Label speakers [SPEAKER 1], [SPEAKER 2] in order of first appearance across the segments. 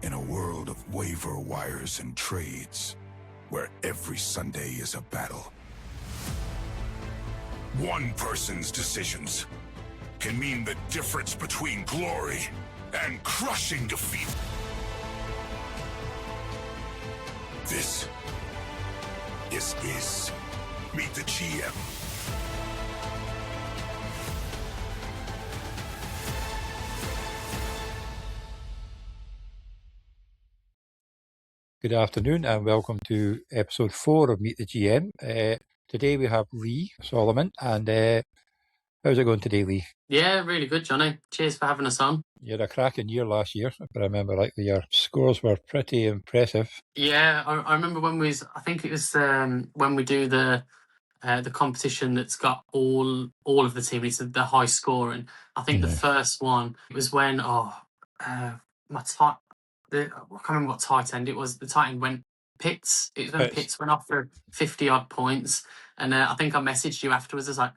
[SPEAKER 1] In a world of waiver wires and trades, where every Sunday is a battle, one person's decisions can mean the difference between glory and crushing defeat. This is Meet the GM.
[SPEAKER 2] Good afternoon and welcome to episode 4 of Meet the GM. Today we have Lee Solomon and how's it going today, Lee?
[SPEAKER 3] Yeah, really good, Johnny. Cheers for having us on.
[SPEAKER 2] You had a cracking year last year, if I remember rightly. Your scores were pretty impressive.
[SPEAKER 3] Yeah, I remember when I think it was when we do the competition that's got all of the team, it's the high scoring. I think the first one was when I can't remember what tight end it was. The tight end went Pitts. It was when Pitts went off for 50 odd points, and I think I messaged you afterwards. I was like,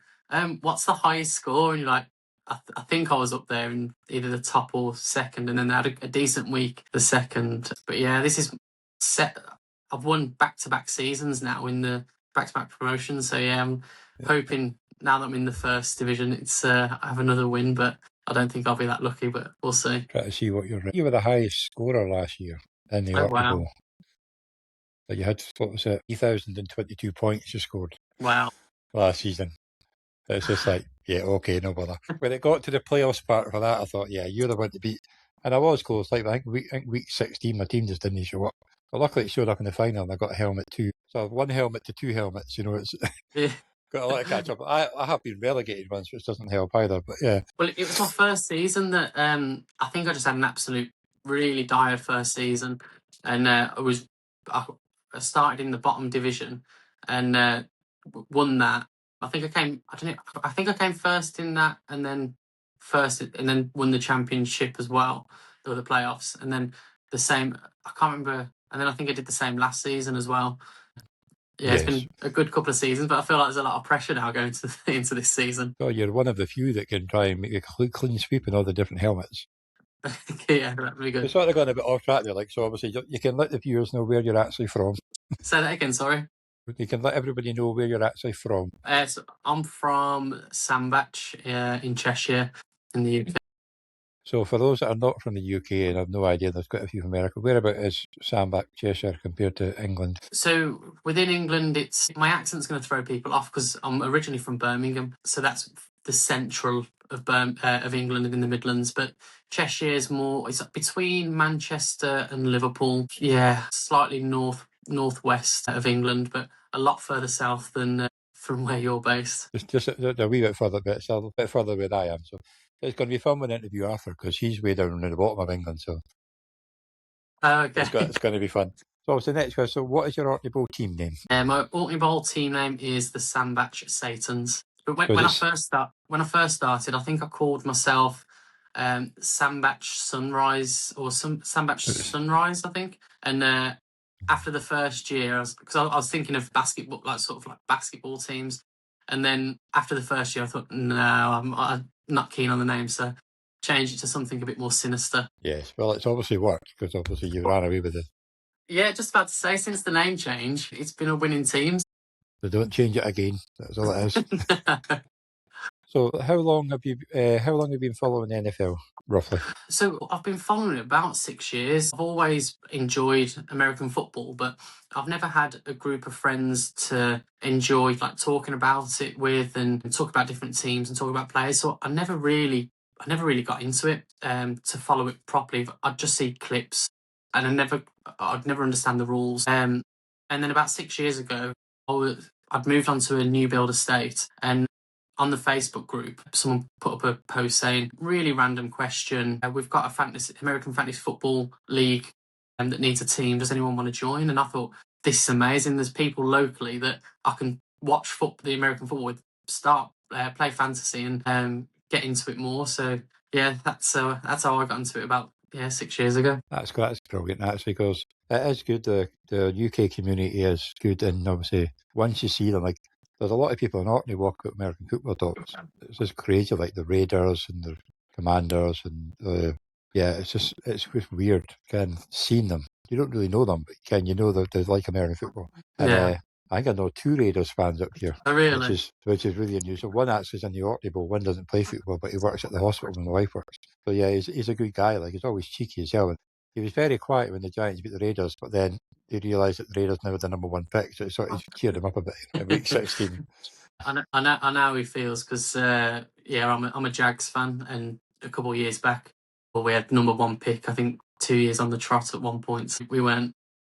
[SPEAKER 3] "What's the highest score?" And you're like, I think I was up there in either the top or second, and then they had a decent week the second. But yeah, this is set. I've won back-to-back seasons now in the back-to-back promotions. So yeah, I'm hoping now that I'm in the first division, it's I have another win, but I don't think I'll be that lucky, but we'll see.
[SPEAKER 2] Try to see what you were the highest scorer last year in the article.
[SPEAKER 3] Wow.
[SPEAKER 2] But you had, what was it, 3,022 points you scored.
[SPEAKER 3] Wow.
[SPEAKER 2] Last season. It's just like, yeah, okay, no bother. When it got to the playoffs part for that, I thought, yeah, you're the one to beat. And I was close. Like, I think week 16, my team just didn't show up. But luckily it showed up in the final and I got a helmet too. So I've 1 helmet to 2 helmets, it's got a lot of catch up. I have been relegated once, which doesn't help either, but yeah.
[SPEAKER 3] Well, it was my first season that I think I just had an absolute really dire first season. And I started in the bottom division and won that. I think I came first in that and then won the championship as well, or the playoffs. And then the same, I can't remember. And then I think I did the same last season as well. Yeah, yes. It's been a good couple of seasons, but I feel like there's a lot of pressure now going into this season.
[SPEAKER 2] So you're one of the few that can try and make a clean sweep in all the different helmets.
[SPEAKER 3] Yeah, that'd be good.
[SPEAKER 2] We're sort of going a bit off track there, so obviously you can let the viewers know where you're actually from.
[SPEAKER 3] Say that again, sorry.
[SPEAKER 2] You can let everybody know where you're actually from.
[SPEAKER 3] So I'm from Sandbach in Cheshire, in the UK.
[SPEAKER 2] So for those that are not from the UK and have no idea, there's quite a few from America, whereabout is Sandbach, Cheshire, compared to England?
[SPEAKER 3] So within England, my accent's going to throw people off because I'm originally from Birmingham. So that's the central of England and in the Midlands. But Cheshire is it's between Manchester and Liverpool. Yeah, slightly northwest of England, but a lot further south than from where you're based.
[SPEAKER 2] Just a wee bit further, but it's a bit further where I am. So it's going to be fun when I interview Arthur because he's way down in the bottom of England. So
[SPEAKER 3] okay,
[SPEAKER 2] it's going to be fun. So what's the next question? So what is your Orkney Bowl team name?
[SPEAKER 3] My Orkney Bowl team name is the Sandbach Satans. But when I first started, I think I called myself Sandbach Sunrise or Sandbach Sunrise, I think. And after the first year, I was thinking of basketball, like basketball teams. And then after the first year, I thought, no, I'm not keen on the name, so changed it to something a bit more sinister.
[SPEAKER 2] Yes, well, it's obviously worked because obviously you ran away with it.
[SPEAKER 3] Yeah, just about to say, since the name change, it's been a winning team.
[SPEAKER 2] So don't change it again. That's all it is. So how long have you been following the NFL, roughly?
[SPEAKER 3] So I've been following it about 6 years. I've always enjoyed American football, but I've never had a group of friends to enjoy like talking about it with and talk about different teams and talk about players. So I never really got into it to follow it properly. I'd just see clips and I'd never understand the rules. And then about 6 years ago, I'd moved onto a new build estate, and on the Facebook group, someone put up a post saying, really random question. We've got American Fantasy Football League that needs a team. Does anyone want to join? And I thought, this is amazing. There's people locally that I can watch the American football with, start play fantasy and get into it more. So yeah, that's how I got into it about 6 years ago.
[SPEAKER 2] That's brilliant, actually, because it is good. The UK community is good, and obviously once you see them, like there's a lot of people in Orkney walk out American football tops. It's just crazy, like the Raiders and the Commanders and the Yeah, it's just weird. Again, seeing them, you don't really know them, but you know that they like American football. And
[SPEAKER 3] Yeah.
[SPEAKER 2] I think I know 2 Raiders fans up here,
[SPEAKER 3] Oh, really?
[SPEAKER 2] which is really unusual. One actually is in the Orkney Bowl. One doesn't play football, but he works at the hospital when the wife works. So yeah, he's a good guy. Like, he's always cheeky as hell. And he was very quiet when the Giants beat the Raiders, but then they realised that the Raiders now were the number 1 pick, so it sort of cheered him up a bit in week 16.
[SPEAKER 3] I know how he feels because yeah, I'm a Jags fan, and a couple of years back, well, we had number 1 pick. I think 2 years on the trot at one point. So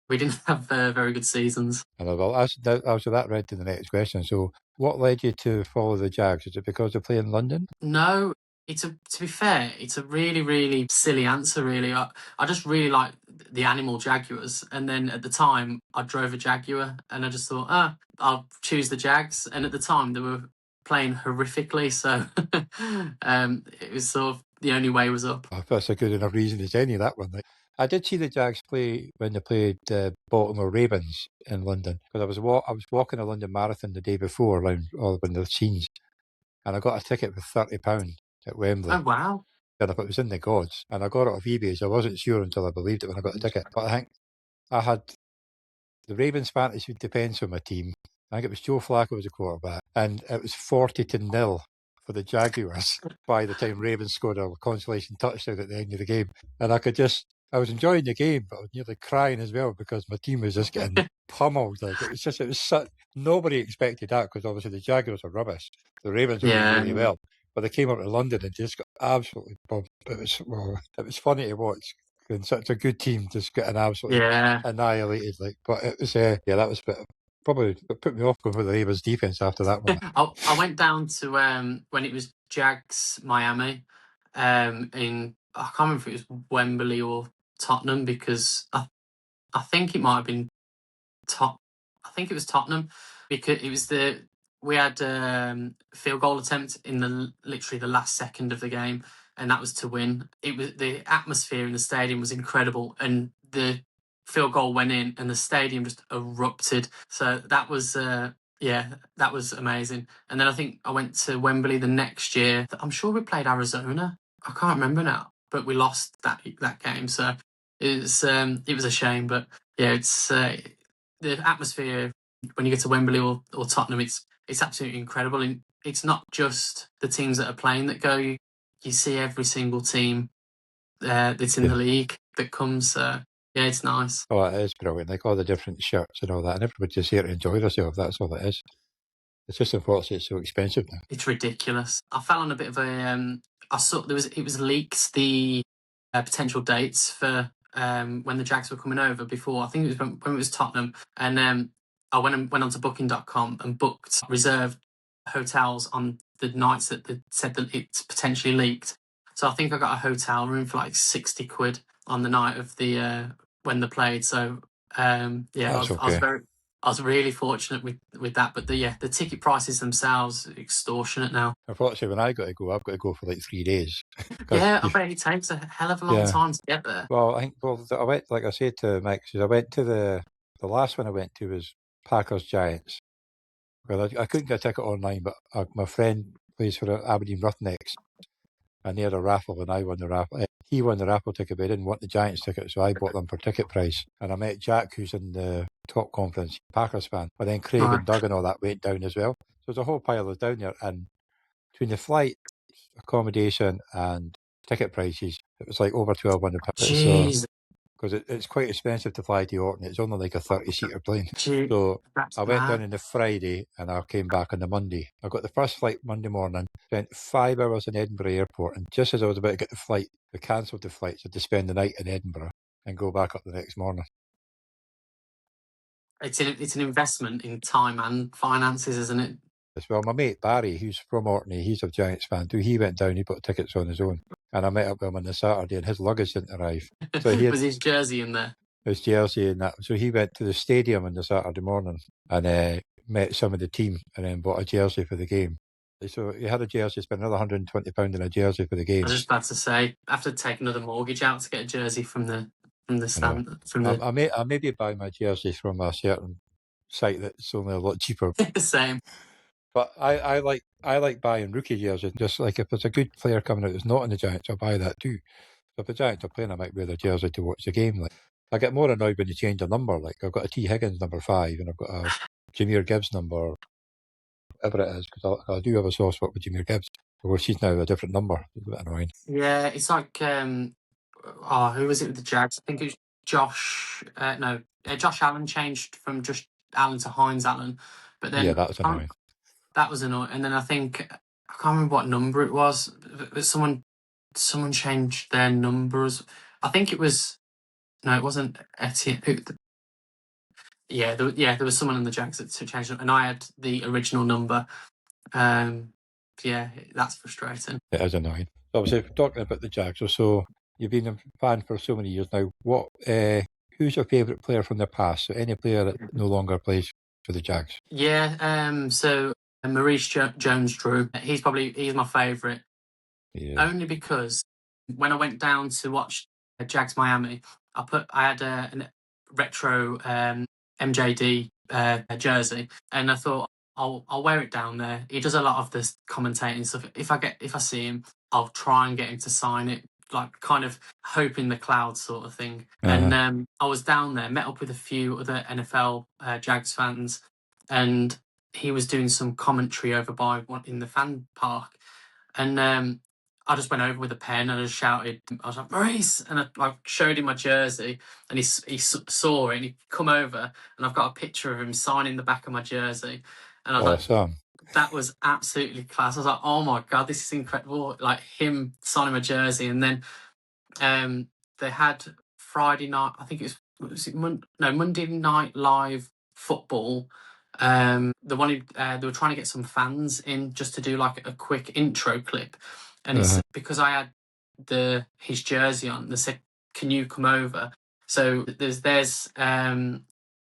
[SPEAKER 3] we didn't have very good seasons.
[SPEAKER 2] And that led to the next question. So, what led you to follow the Jags? Is it because they play in London?
[SPEAKER 3] No, to be fair, it's a really, really silly answer, really. I just really like the animal Jaguars. And then at the time, I drove a Jaguar and I just thought, I'll choose the Jags. And at the time, they were playing horrifically. So it was sort of the only way was up.
[SPEAKER 2] Oh, that's a good enough reason as any, that one. Like, I did see the Jags play when they played Baltimore Ravens in London, because I was walking a London Marathon the day before around when the scenes, and I got a ticket for £30 at Wembley.
[SPEAKER 3] Oh, wow.
[SPEAKER 2] And if it was in the gods, and I got it off eBay, so I wasn't sure until I believed it when I got the ticket. But I think I had the Ravens fantasy defence on my team. I think it was Joe Flacco was the quarterback, and it was 40-0 for the Jaguars by the time Ravens scored a consolation touchdown at the end of the game. And I was enjoying the game, but I was nearly crying as well because my team was just getting pummeled. Like, nobody expected that, because obviously the Jaguars are rubbish. The Ravens are doing really well, but they came up to London and just got absolutely bumped. It was funny to watch. And such a good team just getting absolutely annihilated. Like, but it was that was probably what put me off going for the Ravens defense after that one.
[SPEAKER 3] I went down to when it was Jags Miami, in I can't remember if it was Wembley or Tottenham, because I think it might have been I think it was Tottenham, because it was we had field goal attempt in literally the last second of the game, and that was to win. It was the atmosphere in the stadium was incredible, and the field goal went in, and the stadium just erupted. So that was that was amazing. And then I think I went to Wembley the next year. I'm sure we played Arizona. I can't remember now, but we lost that game. So it was a shame, but yeah, it's the atmosphere when you get to Wembley or Tottenham. It's absolutely incredible, and it's not just the teams that are playing that go. You see every single team that's in the league that comes. Yeah, it's nice.
[SPEAKER 2] Oh, it is brilliant. Like all the different shirts and all that, and everybody's just here to enjoy themselves. That's all it is. It's just unfortunately it's so expensive now.
[SPEAKER 3] It's ridiculous. I fell on a bit of a. I saw it was leaked, the potential dates for when the Jags were coming over before. I think it was when it was Tottenham, and I went onto Booking.com and booked reserved hotels on the nights that they said that it's potentially leaked. So I think I got a hotel room for like £60 on the night of the when they played. So I was really fortunate with that. But the ticket prices themselves are extortionate now.
[SPEAKER 2] Unfortunately, when I've got to go for like 3 days.
[SPEAKER 3] Yeah, I bet it takes a hell of a long time to get there.
[SPEAKER 2] Well, I went, like I said to Max, I went to the last one I went to was Packers Giants. Well, I couldn't get a ticket online, but my friend plays for Aberdeen Roughnecks, and they had a raffle, and I won the raffle. He won the raffle ticket, but he didn't want the Giants ticket, so I bought them for ticket price. And I met Jack, who's in the top conference, Packers fan. But then Craig and Doug and all that went down as well. So there's a whole pile of us down there, and between the flight, accommodation, and ticket prices, it was like over £1,200.
[SPEAKER 3] Jeez.
[SPEAKER 2] Because it's quite expensive to fly to Orkney. It's only like a 30-seater plane. So I went down on the Friday and I came back on the Monday. I got the first flight Monday morning, spent 5 hours in Edinburgh Airport, and just as I was about to get the flight, they cancelled the flight, so I had to spend the night in Edinburgh and go back up the next morning.
[SPEAKER 3] It's an investment in time and finances, isn't it?
[SPEAKER 2] As well, my mate Barry, who's from Orkney, he's a Giants fan too. He went down, he bought tickets on his own, and I met up with him on the Saturday, and his luggage didn't arrive. So
[SPEAKER 3] was his jersey in there?
[SPEAKER 2] His jersey and that. So he went to the stadium on the Saturday morning and met some of the team, and then bought a jersey for the game. So he had a jersey, spent another £120 on a jersey for the game.
[SPEAKER 3] I was just about to say, I have to take another mortgage out to get a jersey from the stand.
[SPEAKER 2] I may be buying my jersey from a certain site that's only a lot cheaper.
[SPEAKER 3] Same.
[SPEAKER 2] But I like buying rookie jerseys. Just like if there's a good player coming out that's not in the Giants, I'll buy that too. So if the Giants are playing, I might wear the jersey to watch the game. Like, I get more annoyed when they change a number. Like, I've got a T. Higgins number 5, and I've got a Jameer Gibbs number, whatever it is, because I do have a soft spot with Jameer Gibbs. Of course, she's now a different number. It's a bit annoying.
[SPEAKER 3] Yeah, it's like who was it with the Jags? I think it was Josh. Josh Allen changed from just Allen to Hines Allen, but then
[SPEAKER 2] Yeah, that was annoying.
[SPEAKER 3] That was annoying. And then I think I can't remember what number it was, but someone changed their numbers. I think it was it wasn't Etienne. There was someone in the Jags that changed it, and I had the original number. Yeah, that's frustrating.
[SPEAKER 2] It is annoying. So obviously, talking about the Jags, so you've been a fan for so many years now. Who's your favourite player from the past? So any player that no longer plays for the Jags?
[SPEAKER 3] Yeah, so Maurice Jones-Drew, he's my favourite.
[SPEAKER 2] Yeah.
[SPEAKER 3] Only because when I went down to watch Jags Miami, I had a retro MJD jersey, and I thought I'll wear it down there. He does a lot of this commentating stuff. If I see him, I'll try and get him to sign it, like kind of hope in the clouds sort of thing. And I was down there, met up with a few other NFL Jags fans, and he was doing some commentary over by in the fan park, and I just went over with a pen and I just shouted. I was like, Maurice, and I showed him my jersey, and he saw it, and he come over, and I've got a picture of him signing the back of my jersey, and I was like, that was absolutely class. I was like, oh my god, this is incredible! Like him signing my jersey, and then they had Friday night. I think it was Monday Night Live football. They were trying to get some fans in just to do like a quick intro clip, and it's because I had his jersey on. They said, "Can you come over?" So there's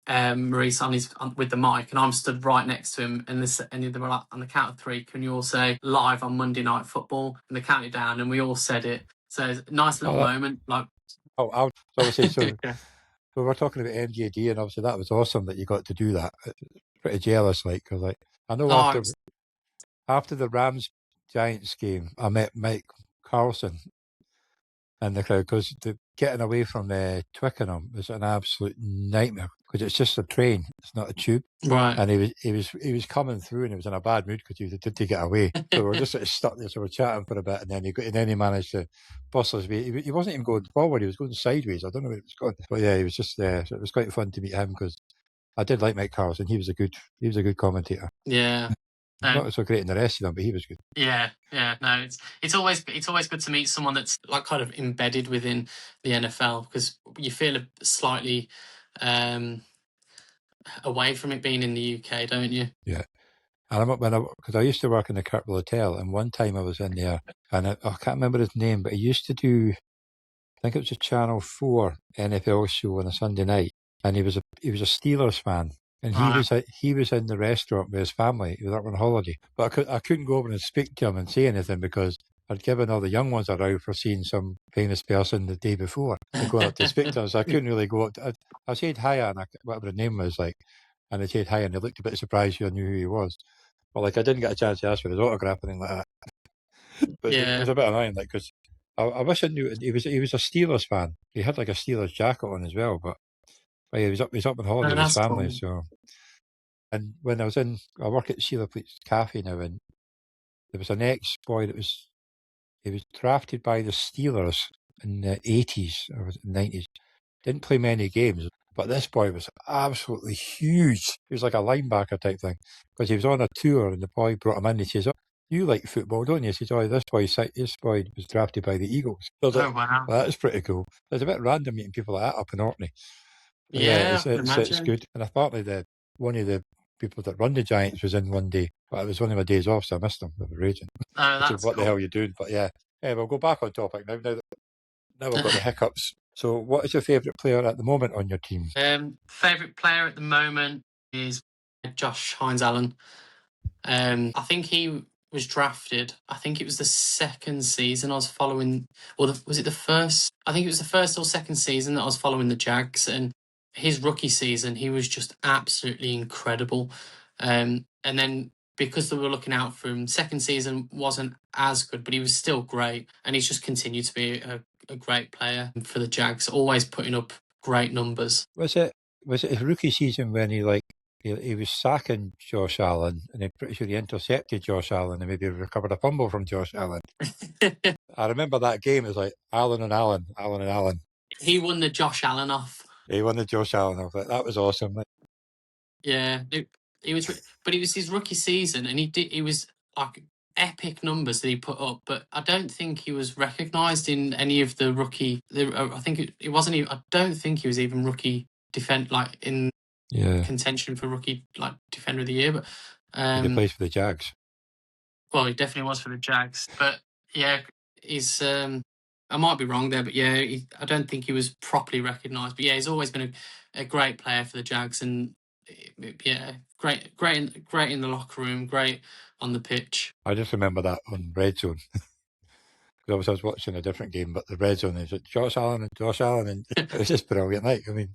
[SPEAKER 3] Maurice with the mic, and I'm stood right next to him, and they were like, on the count of 3, can you all say live on Monday Night Football? And they counted down, and we all said it. So it's a nice little moment. Like,
[SPEAKER 2] I'll obviously so. Yeah. We were talking about MJD, and obviously that was awesome that you got to do that. Pretty jealous, because I know after the Rams Giants game, I met Mike Carlson in the crowd, because getting away from Twickenham was an absolute nightmare, because it's just a train, it's not a tube.
[SPEAKER 3] Right.
[SPEAKER 2] And he was coming through, and he was in a bad mood because he did to get away. So we were just sort of stuck there. So we were chatting for a bit, and then he managed to bust his way. He wasn't even going forward; he was going sideways. I don't know where it was going, but yeah, he was just there. So it was quite fun to meet him, because I did like Mike Carlson. He was a good commentator.
[SPEAKER 3] Yeah.
[SPEAKER 2] Not so great in the rest of them, but he was good.
[SPEAKER 3] Yeah. No, it's always good to meet someone that's like kind of embedded within the NFL, because you feel slightly away from it being in the UK, don't you?
[SPEAKER 2] Yeah. And because I used to work in the Kirkville Hotel, and one time I was in there, and I can't remember his name, but he used to do, I think it was a Channel 4 NFL show on a Sunday night, and he was a Steelers fan. And he was in the restaurant with his family. He was up on holiday, but I couldn't go over and speak to him and say anything, because I'd given all the young ones a row for seeing some famous person the day before and going up to speak to him. So I couldn't really go up. I said hi, and whatever his name was, and I said hi, and he looked a bit surprised I knew who he was. But I didn't get a chance to ask for his autograph or anything like that. But it was a bit annoying, because I wish I knew he was a Steelers fan. He had a Steelers jacket on as well, but he was up on holiday with his family. Cool. So, and when I work at Sheila Pleat's Cafe now, and there was an ex-boy he was drafted by the Steelers in the 80s or 90s. Didn't play many games, but this boy was absolutely huge. He was like a linebacker type thing, because he was on a tour, and the boy brought him in. He says, "Oh, you like football, don't you?" He says, "Oh, this boy was drafted by the Eagles." So wow. Well, that's pretty cool. It's a bit random meeting people like that up in Orkney. But it's good. And apparently one of the people that run the Giants was in one day, but it was one of my days off, so I missed him. They were raging. Oh, that's what cool. The hell are you doing? But yeah, we'll go back on topic now. Now I've got the hiccups. So what is your favourite player at the moment on your team?
[SPEAKER 3] Favourite player at the moment is Josh Hines Allen. I think he was drafted. I think it was the second season I was following, or was it the first? I think it was the first or second season that I was following the Jags, and his rookie season, he was just absolutely incredible. And then because they were looking out for him, second season wasn't as good, but he was still great, and he's just continued to be a great player for the Jags, always putting up great numbers.
[SPEAKER 2] Was it his rookie season when he was sacking Josh Allen, and I'm pretty sure he intercepted Josh Allen and maybe recovered a fumble from Josh Allen? I remember that game. It was like Allen and Allen, Allen and Allen.
[SPEAKER 3] He won the Josh Allen off.
[SPEAKER 2] He won the Josh Allen off. That was awesome.
[SPEAKER 3] Yeah, it was, but it was his rookie season, and he was like epic numbers that he put up. But I don't think he was recognised in any of the rookie. I think it wasn't even. I don't think he was even rookie in contention for rookie defender of the year. But
[SPEAKER 2] he plays for the Jags.
[SPEAKER 3] Well, he definitely was for the Jags. But yeah, he's. I might be wrong there, but yeah, I don't think he was properly recognised. But yeah, he's always been a great player for the Jags, and yeah, great in the locker room, great on the pitch.
[SPEAKER 2] I just remember that on Red Zone. Because I was watching a different game, but the Red Zone is Josh Allen, and it was just brilliant. I mean,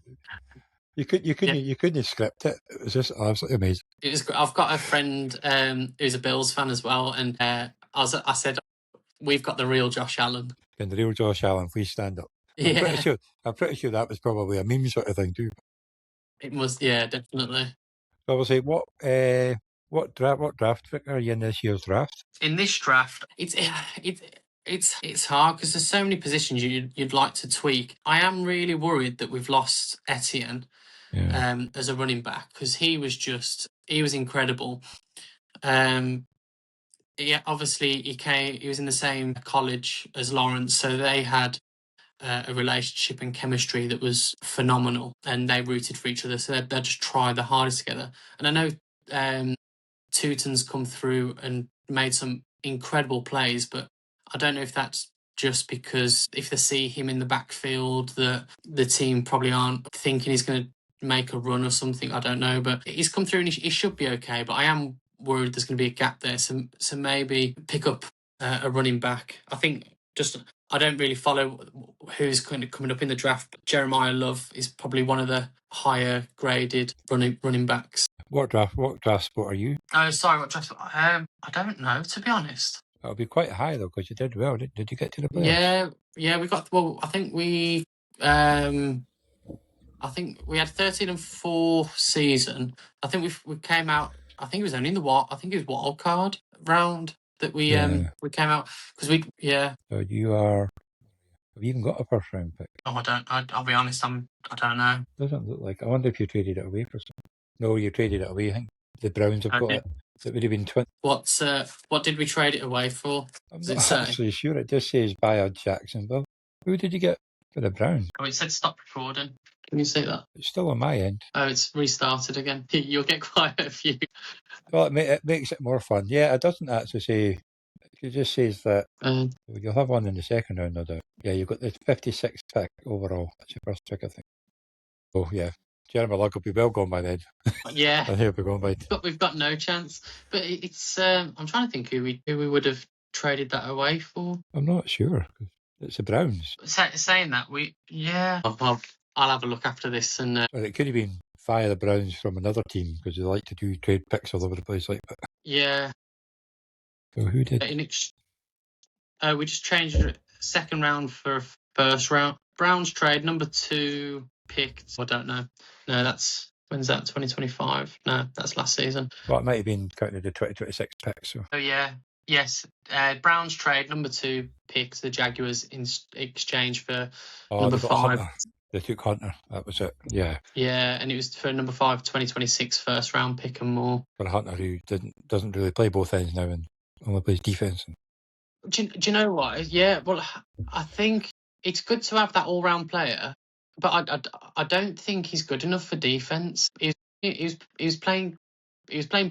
[SPEAKER 2] you couldn't script it. It was just absolutely amazing.
[SPEAKER 3] It was. I've got a friend who's a Bills fan as well, and I said, "We've got the real Josh Allen."
[SPEAKER 2] Can the real Josh Allen please stand up? I'm pretty sure that was probably a meme sort of thing too.
[SPEAKER 3] It was, yeah, definitely.
[SPEAKER 2] So I will say, what draft pick are you in this year's draft?
[SPEAKER 3] In this draft, it's hard because there's so many positions you'd like to tweak. I am really worried that we've lost Etienne as a running back, because he was incredible. Yeah, obviously he was in the same college as Lawrence, so they had a relationship and chemistry that was phenomenal, and they rooted for each other, so they'd just try the hardest together. And I know Tootin's come through and made some incredible plays, but I don't know if that's just because if they see him in the backfield, the team probably aren't thinking he's going to make a run or something. I don't know, but he's come through and he should be okay. But I am worried there's going to be a gap there, so maybe pick up a running back. I think I don't really follow who's kind of coming up in the draft, but Jeremiah Love is probably one of the higher graded running backs.
[SPEAKER 2] What draft spot are you?
[SPEAKER 3] Oh, sorry, what draft? I don't know, to be honest.
[SPEAKER 2] That'll be quite high though, because you did well. Did you get to the playoffs?
[SPEAKER 3] Yeah, we got. Well, I think we had 13-4 season. I think we came out. I think it was only in the wild card round that we came out, because
[SPEAKER 2] So you are. Have you even got a first round pick?
[SPEAKER 3] Oh, I'll be honest. I don't know.
[SPEAKER 2] Doesn't look like. I wonder if you traded it away for something. No, you traded it away. I think the Browns have got it. It would have been 20.
[SPEAKER 3] What did we trade it away for?
[SPEAKER 2] I'm not actually sure. It just says via Jacksonville. Who did you get for the Browns?
[SPEAKER 3] Oh, it said stop recording. Can you see that?
[SPEAKER 2] It's still on my end.
[SPEAKER 3] Oh, it's restarted again. You'll get quite a few.
[SPEAKER 2] Well, it makes it more fun. Yeah, it doesn't actually say. It just says that you'll have one in the second round, no doubt. Yeah, you've got the 56th pick overall. That's your first pick, I think. Oh, yeah. Jeremy Luck will be well gone by then.
[SPEAKER 3] Yeah.
[SPEAKER 2] He'll be gone by.
[SPEAKER 3] We've got no chance. But it's. I'm trying to think who we would have traded that away for.
[SPEAKER 2] I'm not sure. It's the Browns.
[SPEAKER 3] Saying that, I'll have a look after this. And
[SPEAKER 2] Well, it could have been via the Browns from another team, because they like to do trade picks all over the place like that.
[SPEAKER 3] Yeah.
[SPEAKER 2] So who did?
[SPEAKER 3] We just changed it, second round for first round. Browns trade number 2 picked. I don't know. No, when's that? 2025? No, that's last season.
[SPEAKER 2] Well, it might have been counted the 2026 pick. So.
[SPEAKER 3] Oh yeah, yes. Browns trade number 2 picked the Jaguars in exchange for number 5.
[SPEAKER 2] Hunter. They took Hunter. That was it. Yeah.
[SPEAKER 3] Yeah, and it was for number 5, 2026 first round pick and more.
[SPEAKER 2] For Hunter, who doesn't really play both ends now and only plays defense.
[SPEAKER 3] Do you know what? Yeah, well, I think it's good to have that all-round player, but I don't think he's good enough for defense. He was playing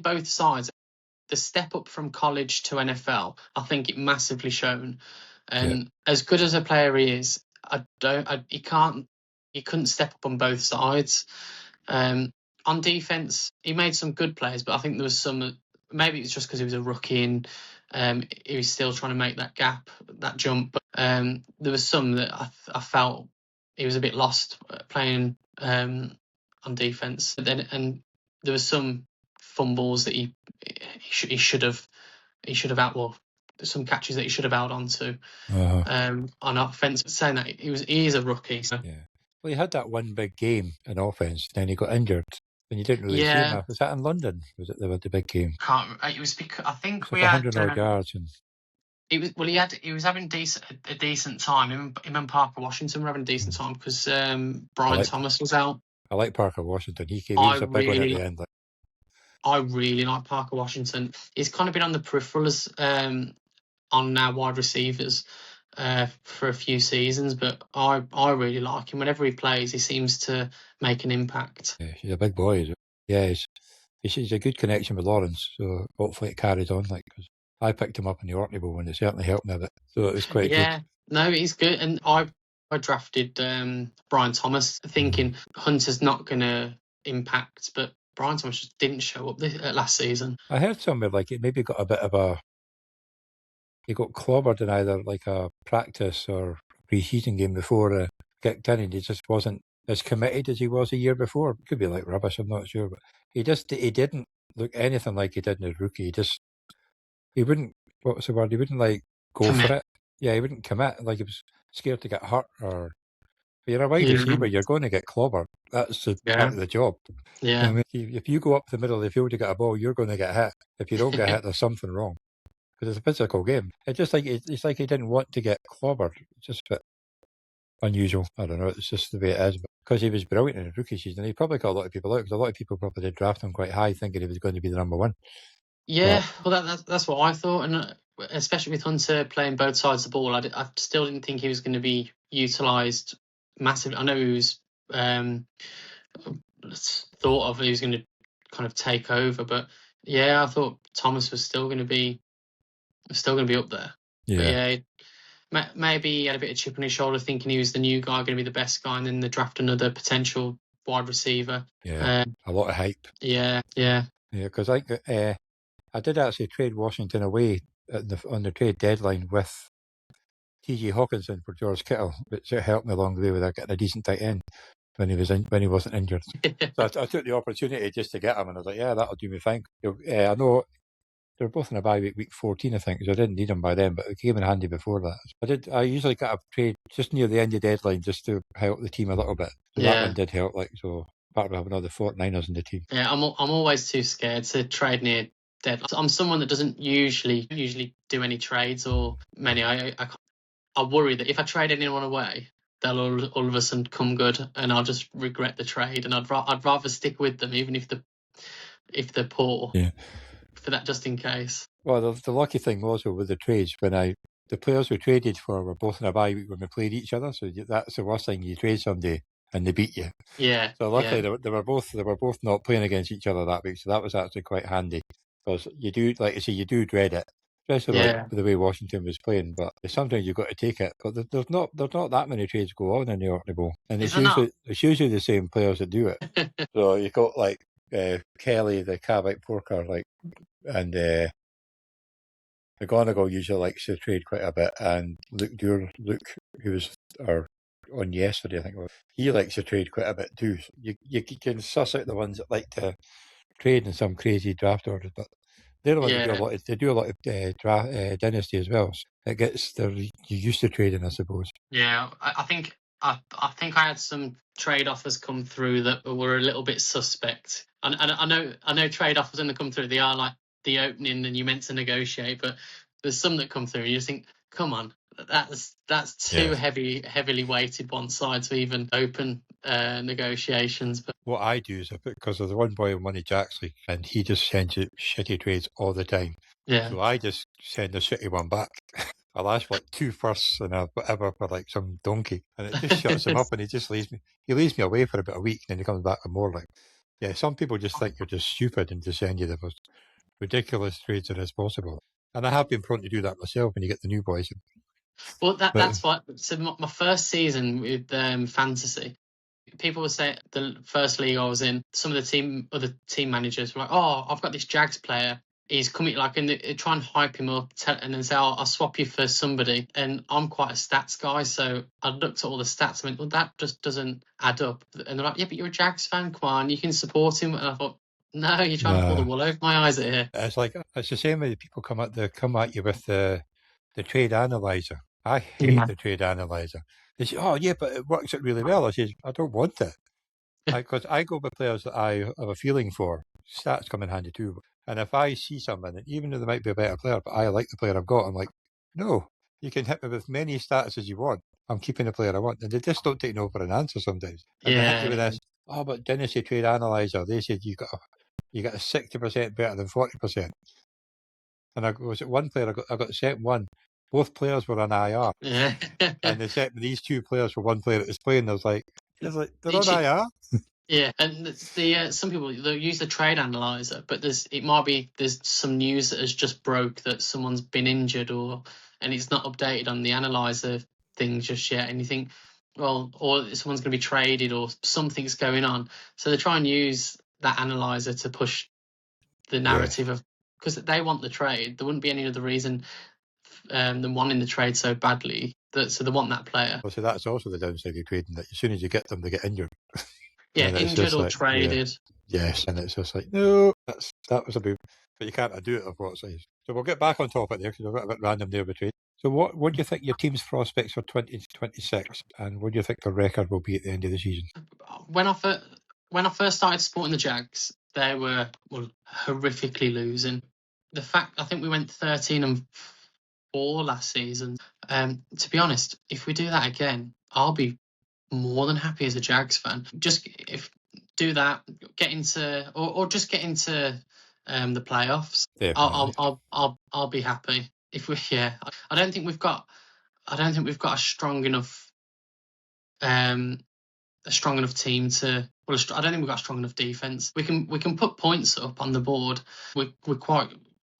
[SPEAKER 3] both sides. The step up from college to NFL, I think it massively shown. And as good as a player he is, he couldn't step up on both sides. On defense, he made some good plays, but I think there was some. Maybe it's just because he was a rookie and he was still trying to make that jump. But there was some that I felt he was a bit lost playing on defense. And there was some fumbles that he should have some catches that he should have held on to
[SPEAKER 2] Uh-huh.
[SPEAKER 3] on offense. Saying that he is a rookie. So.
[SPEAKER 2] Yeah. Well, he had that one big game in offense, then he got injured, and you didn't really see him.
[SPEAKER 3] Yeah,
[SPEAKER 2] Was that in London? Was it the big game?
[SPEAKER 3] it was because I think
[SPEAKER 2] It's
[SPEAKER 3] we
[SPEAKER 2] like
[SPEAKER 3] had
[SPEAKER 2] 100 odd yards, and
[SPEAKER 3] it was he was having a decent time. Him and Parker Washington were having a decent time because Brian Thomas was out.
[SPEAKER 2] I like Parker Washington. He was a big one at the end.
[SPEAKER 3] I really like Parker Washington. He's kind of been on the peripherals on our wide receivers for a few seasons, but I really like him. Whenever he plays, he seems to make an impact.
[SPEAKER 2] Yeah, he's a big boy. Yeah, he's a good connection with Lawrence, so hopefully it carries on. Cause I picked him up in the Orkney Bowl and it certainly helped me a bit. So it was quite good.
[SPEAKER 3] Yeah, no, he's good. And I drafted Brian Thomas thinking Hunter's not going to impact, but Brian Thomas just didn't show up last season.
[SPEAKER 2] I heard somewhere it maybe got a bit of he got clobbered in either a practice or pre-season game before kicked in, and he just wasn't as committed as he was a year before. It could be rubbish, I'm not sure, but he didn't look anything like he did in his rookie. He wouldn't, what was the word? He wouldn't go for it. Yeah, he wouldn't commit. He was scared to get hurt or. If you're a wide receiver, you're going to get clobbered. That's part of the job.
[SPEAKER 3] Yeah.
[SPEAKER 2] I mean, if you go up the middle of the field to get a ball, you're going to get hit. If you don't get hit, there's something wrong. Because it's a physical game. It's just it's like he didn't want to get clobbered. It's just a bit unusual. I don't know. It's just the way it is. Because he was brilliant in his rookie season, he probably got a lot of people out. Because a lot of people probably did draft him quite high, thinking he was going to be the number one.
[SPEAKER 3] Yeah, well, that's what I thought, and especially with Hunter playing both sides of the ball, I still didn't think he was going to be utilised massively. I know he was thought of he was going to kind of take over, but yeah, I thought Thomas was still going to be up there.
[SPEAKER 2] Yeah.
[SPEAKER 3] But yeah, maybe he had a bit of chip on his shoulder, thinking he was the new guy, going to be the best guy, and then they draft another potential wide receiver.
[SPEAKER 2] Yeah, a lot of hype.
[SPEAKER 3] Yeah.
[SPEAKER 2] Yeah, because I did actually trade Washington away on the trade deadline with T.J. Hawkinson for George Kittle, which helped me along the way with getting a decent tight end when he wasn't injured. So I took the opportunity just to get him, and I was like, yeah, that'll do me fine. I know they were both in a bye week 14, I think, so I didn't need them by then, but it came in handy before that. I usually get a trade just near the end of the deadline just to help the team a little bit. So that one did help, so apart from having all the 49ers in the team. Yeah,
[SPEAKER 3] I'm always too scared to trade near deadline. I'm someone that doesn't usually do any trades or many. I worry that if I trade anyone away, they'll all of a sudden come good, and I'll just regret the trade. And I'd rather stick with them, even if they're poor.
[SPEAKER 2] Yeah.
[SPEAKER 3] For that, just in case.
[SPEAKER 2] Well, the lucky thing was with the trades the players we traded for were both in a bye week when we played each other. So that's the worst thing. You trade somebody and they beat you.
[SPEAKER 3] Yeah.
[SPEAKER 2] So luckily they were both not playing against each other that week. So that was actually quite handy, because you do, like I say, you do dread it, especially the way Washington was playing. But sometimes you've got to take it. But there's not that many trades go on in the Orkney Bowl, and it's usually the same players that do it. So you got Kelly, the Cavite Porker, and McGonagall usually likes to trade quite a bit, and Luke, who was on yesterday, I think, he likes to trade quite a bit too. So you can suss out the ones that like to trade in some crazy draft orders, but they're the ones that do a lot. They do a lot of dynasty as well. So you're used to trading, I suppose.
[SPEAKER 3] Yeah, I think I had some trade offers come through that were a little bit suspect. And I know trade offers when they come through, they are like the opening and you meant to negotiate, but there's some that come through and you just think, come on, that's too heavily weighted one side to even open negotiations. But what I do is because there's one boy in Money Jackson, and he just sends you shitty trades all the time. Yeah. So I just send a shitty one back. I'll ask for 2 firsts and whatever for some donkey, and it just shuts him up, and he just leaves me away for about a week, and then he comes back with more. Some people just think you're just stupid and just send you the most ridiculous trades that is possible. And I have been prone to do that myself when you get the new boys. Well, that's what. So my first season with fantasy, people would say the first league I was in, some of the other team managers were like, "Oh, I've got this Jags player. He's coming," and they try and hype him up, and then say, "Oh, I'll swap you for somebody." And I'm quite a stats guy, so I looked at all the stats and went, "Well, that just doesn't add up." And they're like, "Yeah, but you're a Jags fan, come on, you can support him." And I thought, no, you're trying to pull the wool over my eyes here. It's the same way people come at you with the
[SPEAKER 2] the trade analyzer. I hate the trade analyzer. They say, "Oh yeah, but it works out really well." I say, "I don't want it." Because I go with players that I have a feeling for. Stats come in handy too. And if I see someone, and even though they might be a better player, but I like the player I've got, I'm like, no, you can hit me with many stats as you want. I'm keeping the player I want. And they just don't take no for an answer sometimes. And they hit you with this, "Oh, but Dynasty Trade Analyzer, they said you got a 60% better than 40%. And I was at one player, I got sent one. Both players were on IR.
[SPEAKER 3] Yeah.
[SPEAKER 2] And they sent me these two players for one player that was playing. I was like, they're on IR.
[SPEAKER 3] Yeah, and the some people they'll use the trade analyzer, but there's some news that has just broke that someone's been injured and it's not updated on the analyzer thing just yet. And you think, well, or someone's going to be traded or something's going on, so they try and use that analyzer to push the narrative of, because they want the trade. There wouldn't be any other reason than wanting the trade so badly so they want that player.
[SPEAKER 2] Well, so that's also the downside of trading, that as soon as you get them, they get injured.
[SPEAKER 3] Yeah, injured or traded.
[SPEAKER 2] Yes, and it's just like, no, that was a boob. But you can't do it, unfortunately. So we'll get back on topic there, because we've got a bit random there with trade. So what do you think your team's prospects for 2026, and what do you think the record will be at the end of the season?
[SPEAKER 3] When I first started supporting the Jags, they were horrifically losing. The fact, I think we went 13-4 last season. To be honest, if we do that again, I'll be more than happy as a Jags fan. Just do that, get into or just get into the playoffs. I'll be happy if we. Yeah, I don't think we've got a strong enough team to. Well, I don't think we've got a strong enough defense. We can put points up on the board. We're quite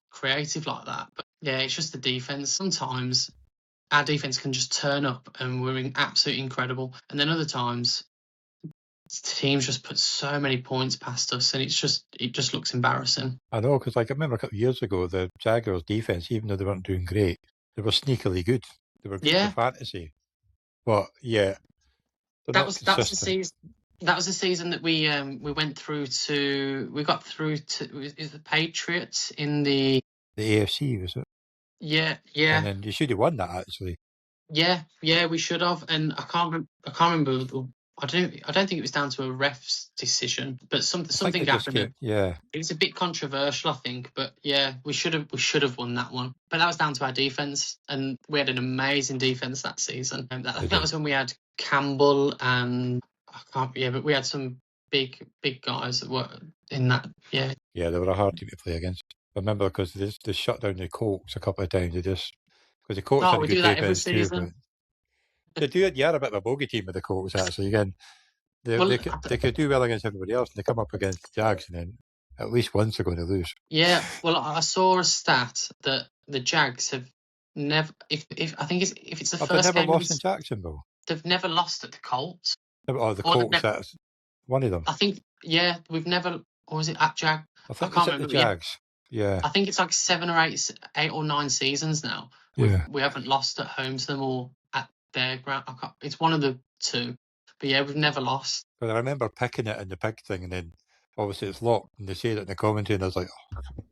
[SPEAKER 3] creative like that, but yeah, it's just the defense. Sometimes our defense can just turn up and we're absolutely incredible, and then other times teams just put so many points past us, and it just looks embarrassing.
[SPEAKER 2] I know, because I remember a couple of years ago, the Jaguars' defense, even though they weren't doing great, they were sneakily good. They were good for fantasy. But yeah,
[SPEAKER 3] that was the season. That was the season that we went through to. We got through to is the Patriots in the
[SPEAKER 2] AFC, was it?
[SPEAKER 3] Yeah.
[SPEAKER 2] And then you should have won that, actually.
[SPEAKER 3] Yeah, we should have. And I can't remember. I don't think it was down to a ref's decision, but something happened.
[SPEAKER 2] Yeah,
[SPEAKER 3] it was a bit controversial, I think. But yeah, we should have won that one. But that was down to our defense, and we had an amazing defense that season. And I think that was when we had Campbell and but we had some big guys that were in that. Yeah, they
[SPEAKER 2] were a hard team to play against. I remember because they shut down the Colts a couple of times. They just because the Colts had a good defense too. But they do it. A bit of a bogey team with the Colts, actually. Again, they could do well against everybody else, and they come up against the Jags, and then at least once they're going to lose.
[SPEAKER 3] Yeah, well, I saw a stat that the Jags have never. If I think if it's the first
[SPEAKER 2] they've never
[SPEAKER 3] game
[SPEAKER 2] lost in Jacksonville.
[SPEAKER 3] They've never lost at the Colts.
[SPEAKER 2] Oh, the Colts. That's one of them.
[SPEAKER 3] I think. Yeah, we've never. Or was it at Jag?
[SPEAKER 2] I can't remember. The Jags. Yeah.
[SPEAKER 3] I think it's like 7 or 8 or 9 seasons now. We haven't lost at home to them or at their ground. It's one of the two. But yeah, we've never lost.
[SPEAKER 2] But I remember picking it in the pig thing, and then obviously it's locked, and they say it in the commentary, and I was like, oh.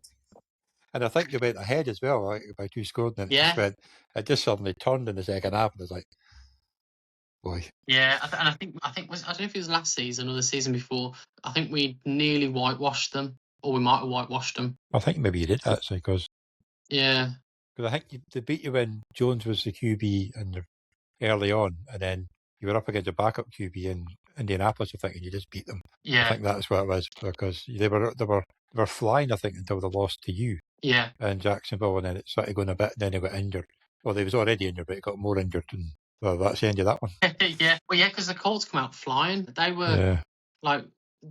[SPEAKER 2] And I think they went ahead as well, like, by 2 scores, and then it just suddenly turned in the second half, and I was like, boy.
[SPEAKER 3] Yeah, and I think I don't know if it was last season or the season before. I think we nearly whitewashed them, or we might have whitewashed them.
[SPEAKER 2] I think maybe you did, actually, because
[SPEAKER 3] I
[SPEAKER 2] think they beat you when Jones was the QB early on, and then you were up against a backup QB in Indianapolis, I think, and you just beat them.
[SPEAKER 3] Yeah,
[SPEAKER 2] I think that's what it was, because they were flying, I think, until they lost to you.
[SPEAKER 3] Yeah,
[SPEAKER 2] in Jacksonville, and then it started going a bit, and then he got injured. Well, he was already injured, but he got more injured, and well, that's the end of that one.
[SPEAKER 3] because the Colts come out flying. They were like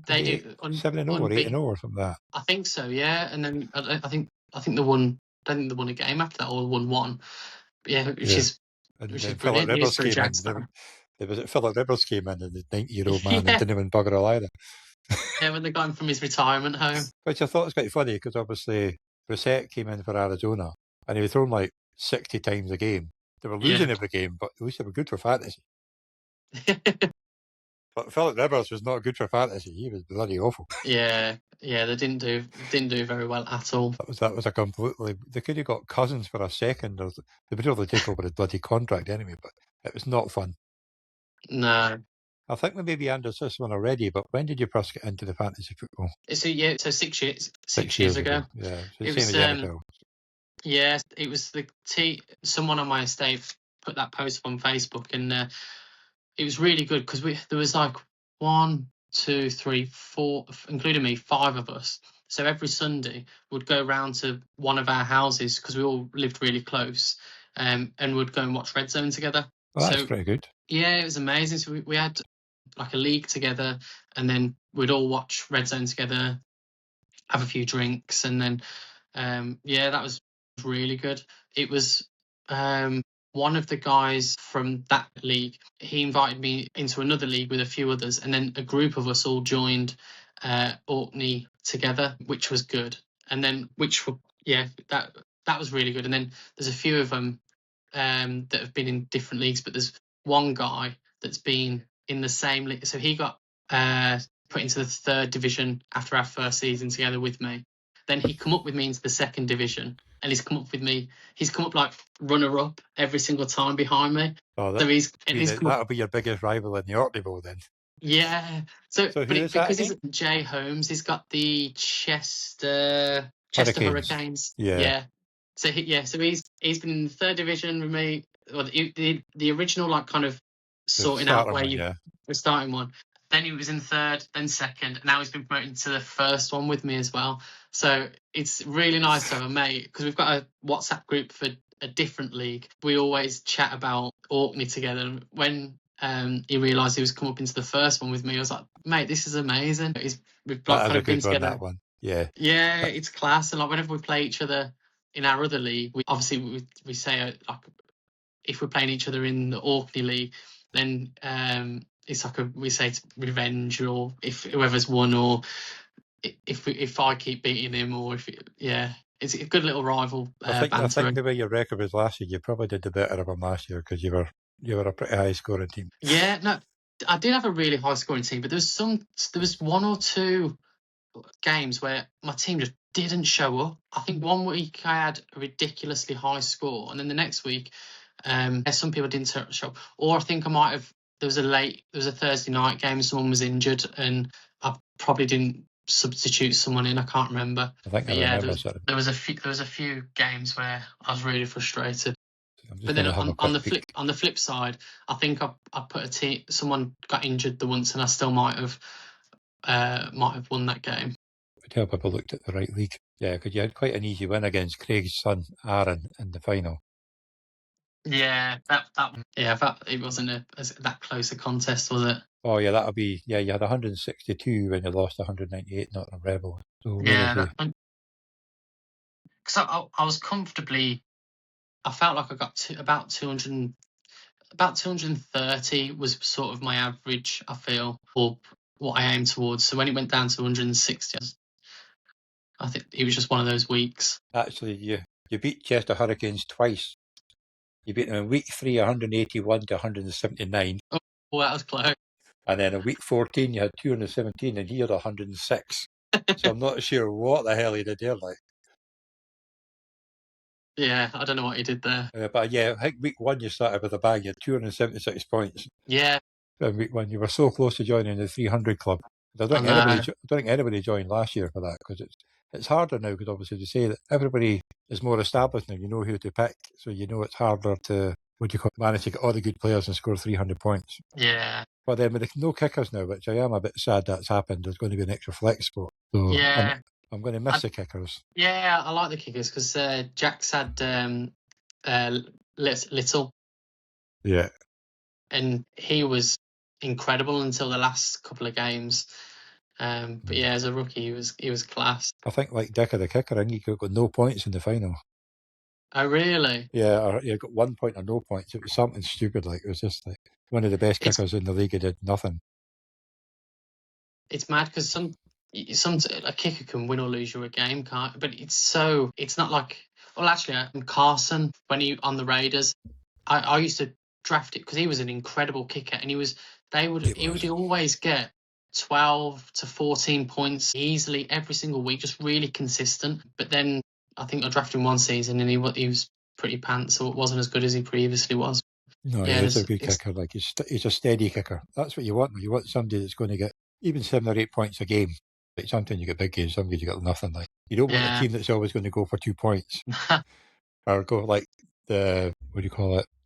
[SPEAKER 3] they do
[SPEAKER 2] 7-0 or 8-0 or something like that.
[SPEAKER 3] I think so, yeah. And then I think they won. I don't think they won a game after that, or won one. But which is
[SPEAKER 2] Philip Rivers came in. Philip Rivers came in, and the 90-year-old man didn't even bugger all either.
[SPEAKER 3] Yeah, when they got him from his retirement home.
[SPEAKER 2] Which I thought was quite funny, because obviously Brissett came in for Arizona, and he was thrown like 60 times a game. They were losing every game, but at least they were good for fantasy. But Philip Rivers was not good for fantasy. He was bloody awful.
[SPEAKER 3] Yeah, they didn't do very well at all.
[SPEAKER 2] That was a completely. They could have got Cousins for a second. Or they would probably take over his bloody contract anyway. But it was not fun.
[SPEAKER 3] No.
[SPEAKER 2] I think we maybe answered this one already. But when did you first get into the fantasy football?
[SPEAKER 3] So 6 years ago.
[SPEAKER 2] Yeah, so
[SPEAKER 3] It
[SPEAKER 2] same
[SPEAKER 3] was,
[SPEAKER 2] as the NFL.
[SPEAKER 3] Yeah, it was someone on my estate put that post up on Facebook, and it was really good because there was like 1, 2, 3, 4, including me, 5 of us. So every Sunday we'd go round to one of our houses because we all lived really close, and would go and watch Red Zone together.
[SPEAKER 2] Well, that's pretty good.
[SPEAKER 3] Yeah, it was amazing. So we had like a league together, and then we'd all watch Red Zone together, have a few drinks, and then that was really good. It was one of the guys from that league. He invited me into another league with a few others, and then a group of us all joined Orkney together, which was good. And then that was really good. And then there's a few of them that have been in different leagues, but there's one guy that's been in the same league. So he got put into the 3rd division after our first season together with me. Then he come up with me into the 2nd division, and he's come up like runner-up every single time behind me.
[SPEAKER 2] Oh, that'll be your biggest rival in the Orkney Bowl then.
[SPEAKER 3] Yeah. So who is that? Because he's Jay Holmes, he's got the Chester Hurricanes. Yeah. So he's been in the 3rd division with me. Well, the original like kind of sorting out where the starting one. Then he was in 3rd, then 2nd, and now he's been promoted to the 1st one with me as well. So it's really nice to have a mate, because we've got a WhatsApp group for a different league. We always chat about Orkney together. And when he realised he was come up into the 1st one with me, I was like, mate, this is amazing. We've kind of been together.
[SPEAKER 2] That one. Yeah.
[SPEAKER 3] Yeah, it's class. And like whenever we play each other in our other league, we say like if we're playing each other in the Orkney league, then it's like we say it's revenge, or if whoever's won, or if I keep beating him, or it's a good little rival.
[SPEAKER 2] I think the way your record was last year, you probably did the better of him last year because you were a pretty high scoring team.
[SPEAKER 3] Yeah, no, I did have a really high scoring team, but there was 1 or 2 games where my team just didn't show up. I think one week I had a ridiculously high score, and then the next week, some people didn't show up. Or I think I might have. There was a Thursday night game. Someone was injured, and I probably didn't substitute someone in. I can't remember.
[SPEAKER 2] I think remember.
[SPEAKER 3] There was a few games where I was really frustrated. But then on the flip side, I think I put a team. Someone got injured the once, and I still might have won that game.
[SPEAKER 2] Would help if I looked at the right league. Yeah, because you had quite an easy win against Craig's son Aaron in the final.
[SPEAKER 3] Yeah, it wasn't that close a contest, was it?
[SPEAKER 2] Oh yeah, that'll be you had 162 when you lost 198, not a Rebel. So
[SPEAKER 3] because I was comfortably. I felt like I got about 200. About 230 was sort of my average, I feel, or what I aimed towards. So when it went down to 160, I think it was just one of those weeks.
[SPEAKER 2] Actually, you beat Chester Hurricanes twice. You beat them in week 3, 181 to 179.
[SPEAKER 3] Oh, that was close.
[SPEAKER 2] And then in week 14, you had 217, and he had 106. So I'm not sure what the hell he did there, like.
[SPEAKER 3] Yeah, I don't know what he did there.
[SPEAKER 2] But yeah, I think week 1 you started with a bag. You had 276 points.
[SPEAKER 3] Yeah.
[SPEAKER 2] In week 1, you were so close to joining the 300 club. I don't think anybody joined last year for that, because it's harder now, because obviously they say that everybody is more established now. You know who to pick, so you know it's harder to manage to get all the good players and score 300 points.
[SPEAKER 3] Yeah.
[SPEAKER 2] But then with no kickers now, which I am a bit sad that's happened, there's going to be an extra flex spot. So
[SPEAKER 3] yeah.
[SPEAKER 2] I'm going to miss the kickers.
[SPEAKER 3] Yeah, I like the kickers because Jack's had Little.
[SPEAKER 2] Yeah.
[SPEAKER 3] And he was incredible until the last couple of games. But yeah, as a rookie, he was class.
[SPEAKER 2] I think like Dicker the kicker, I think he got no points in the final.
[SPEAKER 3] Oh really?
[SPEAKER 2] Yeah, he got 1 point or no points. It was something stupid. Like it was just like one of the best kickers in the league. He did nothing.
[SPEAKER 3] It's mad because a kicker can win or lose you a game, can't? But it's not like. Well, actually, Carson when he on the Raiders, I used to drafted because he was an incredible kicker, and he would always get 12 to 14 points easily every single week, just really consistent. But then I think I drafted him one season and he was pretty pants, so it wasn't as good as he previously was.
[SPEAKER 2] No,
[SPEAKER 3] Yeah,
[SPEAKER 2] he is a good kicker. Like he's a steady kicker. That's what you want. You want somebody that's going to get even 7 or 8 points a game. Like sometimes you get big games, sometimes you get nothing. Like you don't want a team that's always going to go for 2 points or go like the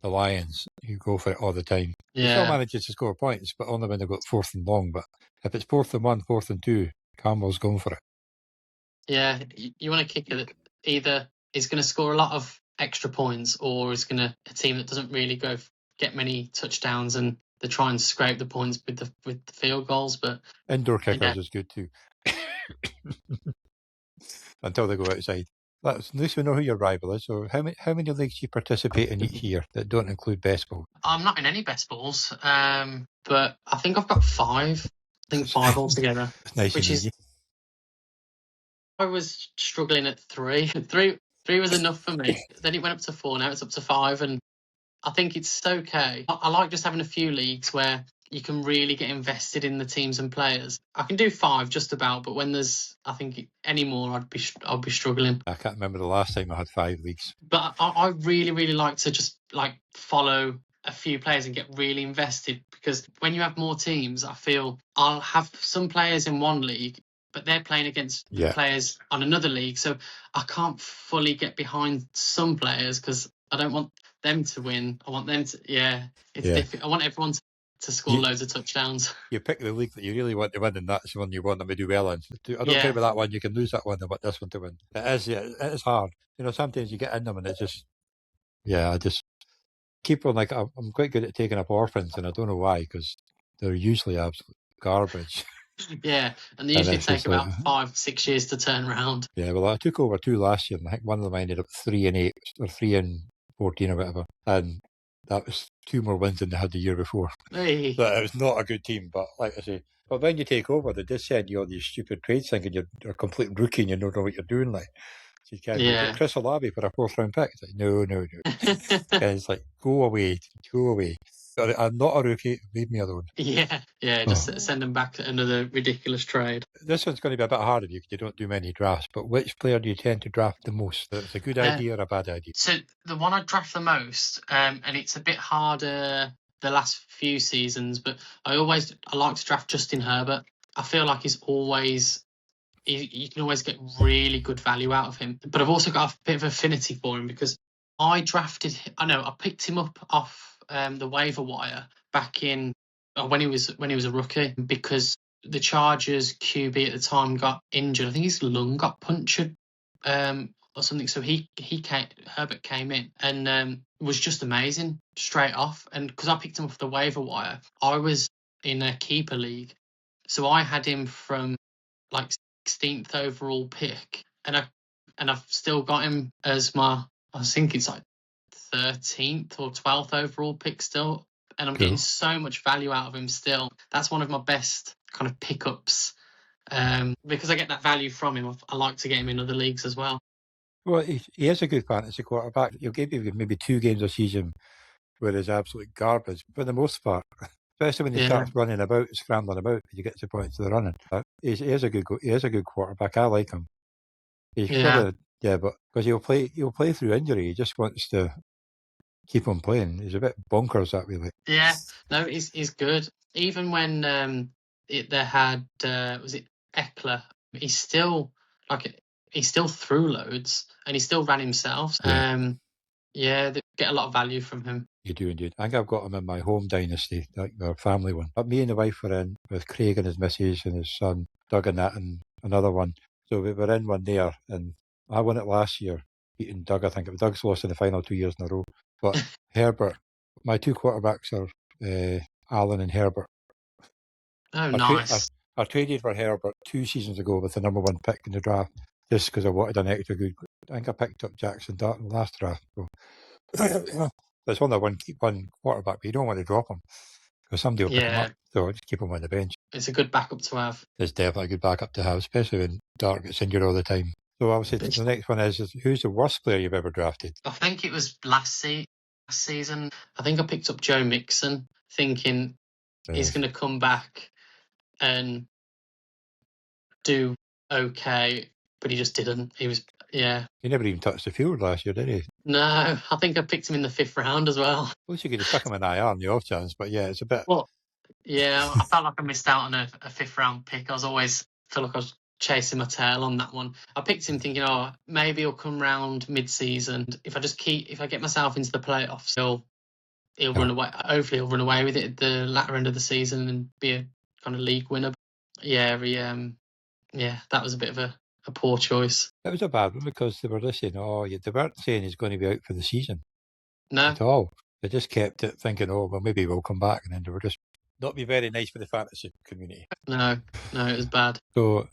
[SPEAKER 2] Lions. You go for it all the time. He still manages to score points, but only when they've got 4th and long. But if it's 4th and 1, 4th and 2, Campbell's going for it.
[SPEAKER 3] Yeah, you want a kicker that either is going to score a lot of extra points or is going to a team that doesn't really get many touchdowns and they're trying to scrape the points with the field goals. But
[SPEAKER 2] indoor kickers is good too. Until they go outside. At least we know who your rival is. So how many leagues do you participate in each year that don't include best ball?
[SPEAKER 3] I'm not in any best balls, but I think I've got 5. I think 5 altogether.
[SPEAKER 2] It's nice and easy.
[SPEAKER 3] I was struggling at 3. 3 was enough for me. Then it went up to 4. Now it's up to 5, and I think it's okay. I like just having a few leagues where you can really get invested in the teams and players. I can do 5 just about, but when there's, I think, any more, I'd be struggling.
[SPEAKER 2] I can't remember the last time I had 5 leagues.
[SPEAKER 3] But I really, really like to just like follow a few players and get really invested, because when you have more teams, I feel I'll have some players in one league, but they're playing against players on another league, so I can't fully get behind some players because I don't want them to win. I want them to, it's difficult. I want everyone to score loads of touchdowns.
[SPEAKER 2] You pick the league that you really want to win, and that's the one you want them to do well in. I don't care about that one. You can lose that one. I want this one to win. It is hard. You know, sometimes you get in them and it's just, I just keep on. Like I'm quite good at taking up orphans, and I don't know why, because they're usually absolute garbage.
[SPEAKER 3] Yeah, and they usually take about 5-6 years to turn around.
[SPEAKER 2] Yeah, well, I took over 2 last year, and I think one of them ended up 3-8 or 3-14 or whatever, and that was 2 more wins than they had the year before.
[SPEAKER 3] Hey.
[SPEAKER 2] So it was not a good team, but like I say, but when you take over, they just send you all these stupid trades thinking you're a complete rookie and you don't know what you're doing. Like, so you can't get Chris Olave for a 4th round pick. It's like, no. And it's like, go away. I'm not a rookie, leave me alone.
[SPEAKER 3] Just send them back to another ridiculous trade.
[SPEAKER 2] This one's going to be a bit harder because you don't do many drafts, but which player do you tend to draft the most? That's a good idea or a bad idea?
[SPEAKER 3] So the one I draft the most, and it's a bit harder the last few seasons, but I like to draft Justin Herbert. I feel like you can always get really good value out of him. But I've also got a bit of affinity for him because I picked him up off the waiver wire back in when he was a rookie, because the Chargers QB at the time got injured. I think his lung got punctured or something. So Herbert came in and was just amazing straight off. And because I picked him off the waiver wire, I was in a keeper league, so I had him from like 16th overall pick, and I've still got him as I think it's like 13th or 12th overall pick still, and I'm getting so much value out of him still. That's one of my best kind of pickups because I get that value from him. I like to get him in other leagues as well.
[SPEAKER 2] Well, he is a good fantasy quarterback. He'll give you maybe 2 games a season where he's absolute garbage, for the most part. Especially when he starts running about, scrambling about, you get to the point of the running. He is a good quarterback. I like him. He's but because he'll play through injury. He just wants to keep on playing. He's a bit bonkers that way.
[SPEAKER 3] Yeah, no, he's good. Even when they had was it Eckler? He's still threw loads and he still ran himself. They get a lot of value from him.
[SPEAKER 2] You do indeed. I think I've got him in my home dynasty, like our family one. But me and the wife were in with Craig and his missus and his son, Doug and that, and another one. So we were in one there, and I won it last year, beating Doug. I think Doug's lost in the final 2 years in a row. But Herbert, my 2 quarterbacks are Allen and Herbert.
[SPEAKER 3] Oh, nice.
[SPEAKER 2] I traded for Herbert 2 seasons ago with the number 1 pick in the draft, just because I wanted an extra good. I think I picked up Jackson Dart in the last draft. So. There's only one quarterback, but you don't want to drop him because somebody will pick him up. So just keep him on the bench.
[SPEAKER 3] It's a good backup to have.
[SPEAKER 2] It's definitely a good backup to have, especially when Dart gets injured all the time. So obviously the next one is who's the worst player you've ever drafted?
[SPEAKER 3] I think it was last season. last season, I think I picked up Joe Mixon, thinking he's going to come back and do okay, but he just didn't. He was, yeah.
[SPEAKER 2] He never even touched the field last year, did he?
[SPEAKER 3] No, I think I picked him in the 5th round as well.
[SPEAKER 2] At least you could have stuck him in IR on the off chance, but yeah, it's a bit.
[SPEAKER 3] Well, yeah, I felt like I missed out on a 5th round pick. I feel like I was chasing my tail on that one. I picked him thinking, oh, maybe he'll come round mid-season. If I get myself into the playoffs, he'll run away. Hopefully, he'll run away with it at the latter end of the season and be a kind of league winner. Yeah, that was a bit of a poor choice.
[SPEAKER 2] It was a bad one because they were listening. They weren't saying he's going to be out for the season.
[SPEAKER 3] No,
[SPEAKER 2] at all. They just kept it thinking, oh, well, maybe we'll come back, and then they were just not be very nice for the fantasy community.
[SPEAKER 3] No, it was bad.
[SPEAKER 2] So,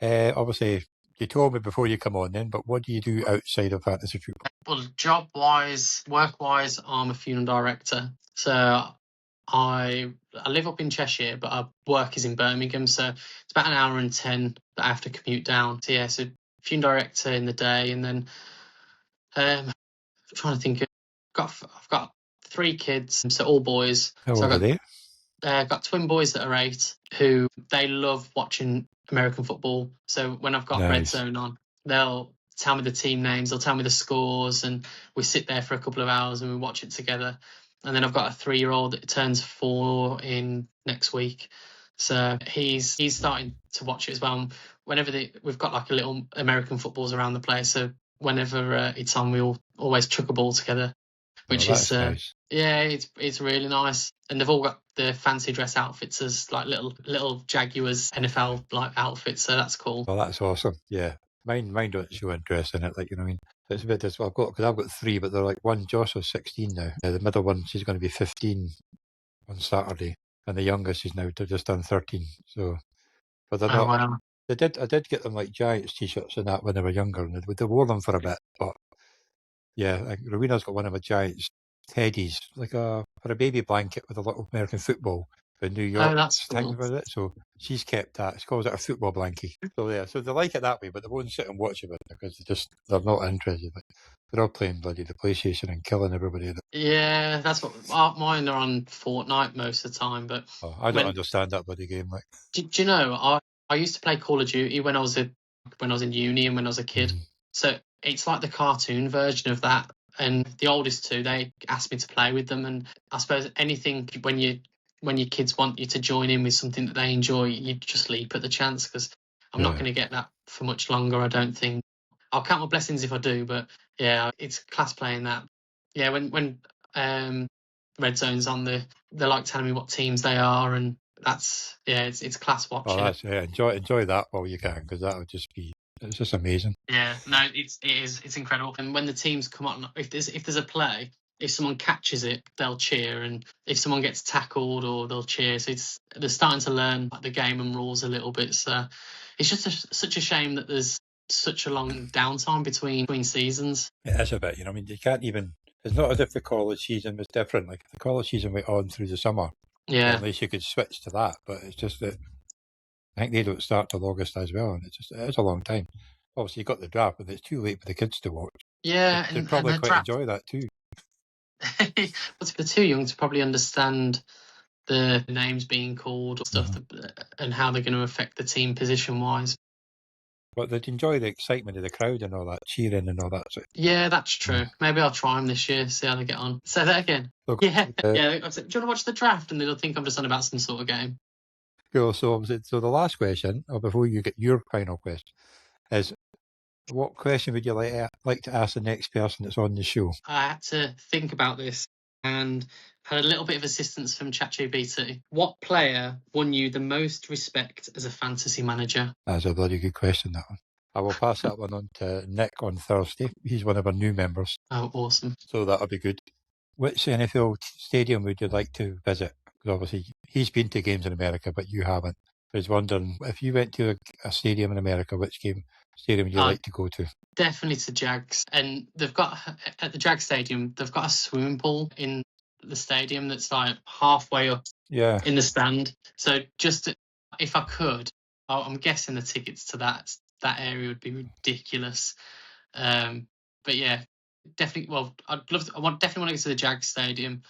[SPEAKER 2] obviously, you told me before you come on then, but what do you do outside of fantasy football?
[SPEAKER 3] Well, job-wise, work-wise, I'm a funeral director. So I live up in Cheshire, but our work is in Birmingham. So it's about an hour and 10 that I have to commute down. So yeah, so funeral director in the day, and then I'm trying to think. I've got 3 kids, so all boys.
[SPEAKER 2] How
[SPEAKER 3] so
[SPEAKER 2] old are they?
[SPEAKER 3] I've got twin boys that are 8 who they love watching American football. So when I've got Red Zone on, they'll tell me the team names, they'll tell me the scores, and we sit there for a couple of hours and we watch it together. And then I've got a 3-year-old that turns 4 in next week. So he's starting to watch it as well. Whenever we've got like a little American footballs around the place, so whenever it's on, we all always chuck a ball together, which is
[SPEAKER 2] nice.
[SPEAKER 3] Yeah, it's really nice. And they've all got the fancy dress outfits as like little Jaguars NFL like outfits, so that's cool.
[SPEAKER 2] Well, that's awesome. Yeah, mine don't show interest in it. Like, you know what I mean? It's a bit because I've got 3, but they're like one. Josh is 16 now. The middle one, she's going to be 15 on Saturday, and the youngest is now just done 13. So, but they're not.
[SPEAKER 3] Wow.
[SPEAKER 2] I did get them like Giants t-shirts and that when they were younger, and they wore them for a bit. But yeah, like Rowena's got one of my Giants teddies, like for a baby blanket with a little American football in New York.
[SPEAKER 3] Oh, that's cool.
[SPEAKER 2] With it, so she's kept that. She calls it a football blankie. So yeah, so they like it that way, but they won't sit and watch it because they're not interested. Like, they're all playing bloody the PlayStation and killing everybody.
[SPEAKER 3] Yeah, that's what mine are on Fortnite most of the time. But
[SPEAKER 2] I don't understand that bloody game. Like,
[SPEAKER 3] do you know? I used to play Call of Duty when I was in uni and when I was a kid. So it's like the cartoon version of that. And the oldest 2, they asked me to play with them. And I suppose anything when your kids want you to join in with something that they enjoy, you just leap at the chance, because I'm not going to get that for much longer, I don't think. I'll count my blessings if I do, but yeah, it's class playing that. Yeah, when Red Zone's on, they like telling me what teams they are, and that's it's class watching.
[SPEAKER 2] Oh, that's enjoy that while you can, because that would just be. It's just amazing. Yeah,
[SPEAKER 3] no, it's incredible. And when the teams come on, if there's a play, if someone catches it, they'll cheer, and if someone gets tackled, or they'll cheer. So they're starting to learn the game and rules a little bit. So it's just such a shame that there's such a long downtime between seasons.
[SPEAKER 2] It is a bit, you know. I mean, you can't even. It's not as if the college season was different. Like, the college season went on through the summer.
[SPEAKER 3] Yeah,
[SPEAKER 2] at least you could switch to that. But it's just that I think they don't start till August as well, and it's a long time. Obviously, you got the draft, but it's too late for the kids to watch.
[SPEAKER 3] Yeah,
[SPEAKER 2] they'd probably quite enjoy that too.
[SPEAKER 3] But they're too young to probably understand the names being called or stuff, and how they're going to affect the team position-wise.
[SPEAKER 2] But they'd enjoy the excitement of the crowd and all that, cheering and all that. So.
[SPEAKER 3] Yeah, that's true. Maybe I'll try them this year, see how they get on. Say that again.
[SPEAKER 2] Okay.
[SPEAKER 3] Yeah. Do you want to watch the draft? And they'll think I'm just on about some sort of game.
[SPEAKER 2] Cool. So the last question, or before you get your final question, is what question would you like to ask the next person that's on the show?
[SPEAKER 3] I had to think about this and had a little bit of assistance from ChatGPT. What player won you the most respect as a fantasy manager?
[SPEAKER 2] That's a bloody good question, that one. I will pass that one on to Nick on Thursday. He's one of our new members.
[SPEAKER 3] Oh, awesome.
[SPEAKER 2] So that'll be good. Which NFL stadium would you like to visit? Because obviously he's been to games in America, but you haven't. So he's wondering, if you went to a stadium in America, which stadium would you like to go to?
[SPEAKER 3] Definitely to Jags. And they've got, at the Jags stadium, they've got a swimming pool in the stadium that's like halfway up in the stand. So just if I could, I'm guessing the tickets to that area would be ridiculous. But yeah, Definitely. Well, I definitely want to go to the Jag Stadium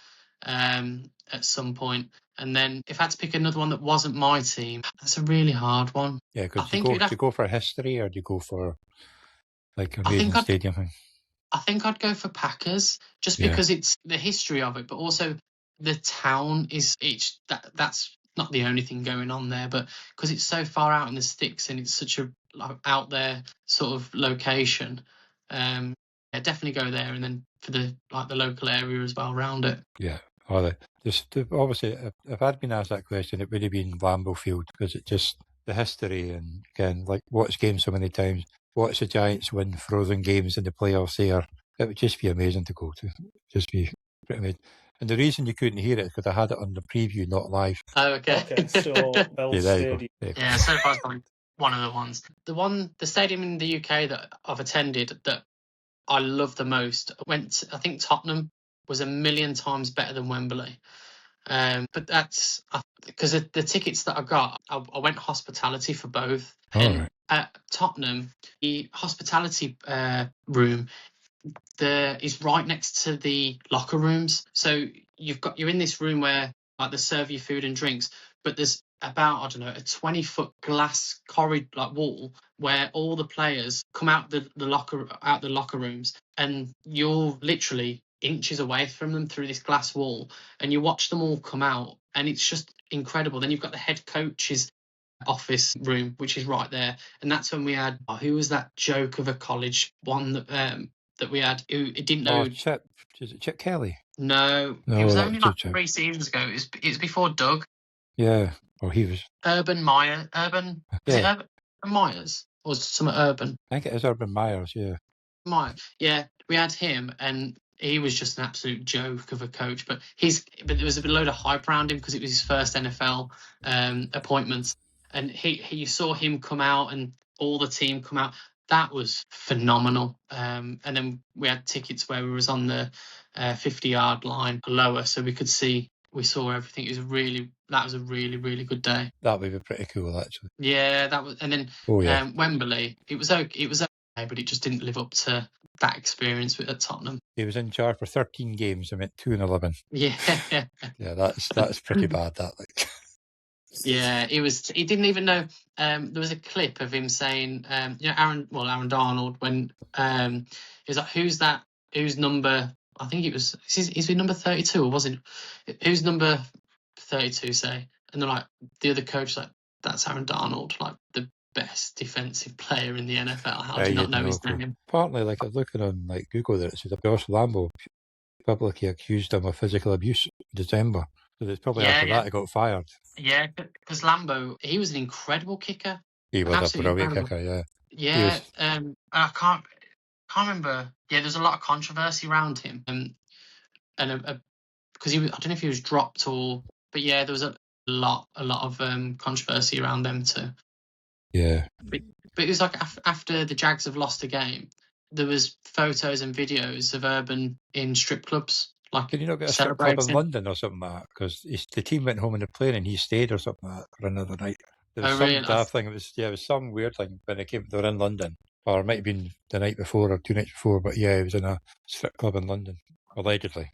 [SPEAKER 3] at some point. And then if I had to pick another one that wasn't my team, that's a really hard one.
[SPEAKER 2] Yeah,
[SPEAKER 3] I
[SPEAKER 2] because
[SPEAKER 3] think
[SPEAKER 2] do you go for history or do you go for like
[SPEAKER 3] I think
[SPEAKER 2] amazing stadium thing?
[SPEAKER 3] I think I'd go for Packers just
[SPEAKER 2] Yeah.
[SPEAKER 3] because it's the history of it, but also the town is that's not the only thing going on there, but because it's so far out in the sticks and it's such a like, out there sort of location, yeah, definitely go there, and then for the local area as well around it.
[SPEAKER 2] Yeah. Obviously, if I'd been asked that question, it would have been Lambeau Field because it just the history and again, like watch games so many times, watch the Giants win frozen games in the playoffs there. It would just be amazing to go to. Just be pretty amazing. And the reason you couldn't hear it is because I had it on the preview, not live.
[SPEAKER 3] Oh, okay.
[SPEAKER 4] Okay, so Bell
[SPEAKER 2] Yeah, there you go.
[SPEAKER 4] Stadium.
[SPEAKER 2] There you go.
[SPEAKER 3] Yeah, so far it's probably one of the ones. The stadium in the UK that I've attended that I love the most. I think Tottenham was a million times better than Wembley. But that's because the tickets that I got, I went hospitality for both. And
[SPEAKER 2] right.
[SPEAKER 3] at Tottenham, the hospitality room is right next to the locker rooms. So you're in this room where like they serve you food and drinks, but there's about, I don't know, a 20-foot glass corridor like wall where all the players come out the locker rooms, and you're literally inches away from them through this glass wall, and you watch them all come out, and it's just incredible. Then you've got the head coach's office room, which is right there, and that's when we had who was that joke of a college one that we had who didn't know.
[SPEAKER 2] Chip, is it Chip Kelly?
[SPEAKER 3] No, it was only like 3 seasons ago. It was before Doug.
[SPEAKER 2] Yeah, well, he was
[SPEAKER 3] Urban Meyer. Urban. Is it Urban Myers or something Urban?
[SPEAKER 2] I think it is Urban Myers. Yeah.
[SPEAKER 3] Meyer. Yeah, we had him, and he was just an absolute joke of a coach. But there was a load of hype around him because it was his first NFL appointment, and you saw him come out and all the team come out. That was phenomenal. And then we had tickets where we was on the 50-yard line lower, so we saw everything. That was a really, really good day.
[SPEAKER 2] That would be pretty cool, actually.
[SPEAKER 3] Yeah, that was. And then Wembley, it was okay, but it just didn't live up to that experience at Tottenham.
[SPEAKER 2] He was in charge for 13 games and went 2-11.
[SPEAKER 3] Yeah,
[SPEAKER 2] yeah, that's pretty bad. That like.
[SPEAKER 3] Yeah, he didn't even know. There was a clip of him saying, Aaron Donald, when he was like, who's number? I think it was. Is he number 32 or was it? Who's number 32? Say, and they're like, the other coach like, that's Aaron Donald, like the best defensive player in the NFL. How do you not know his name?
[SPEAKER 2] Apparently, like I was looking on like Google, there it says Josh Lambeau publicly accused him of physical abuse in December. So it's probably after that he got fired.
[SPEAKER 3] Yeah, because Lambeau, he was an incredible kicker.
[SPEAKER 2] He was a brilliant kicker, yeah.
[SPEAKER 3] Yeah, I can't remember. Yeah, there's a lot of controversy around him, and because I don't know if he was dropped but yeah, there was a lot of controversy around them too.
[SPEAKER 2] Yeah,
[SPEAKER 3] but it was like after the Jags have lost a game, there was photos and videos of Urban in strip clubs. Like,
[SPEAKER 2] did you not get a strip club in London or something like that? Because the team went home in the plane and he stayed or something like that for another night. There was some daft thing. It was some weird thing when they were in London, or it might have been the night before or 2 nights before. But yeah, he was in a strip club in London, allegedly.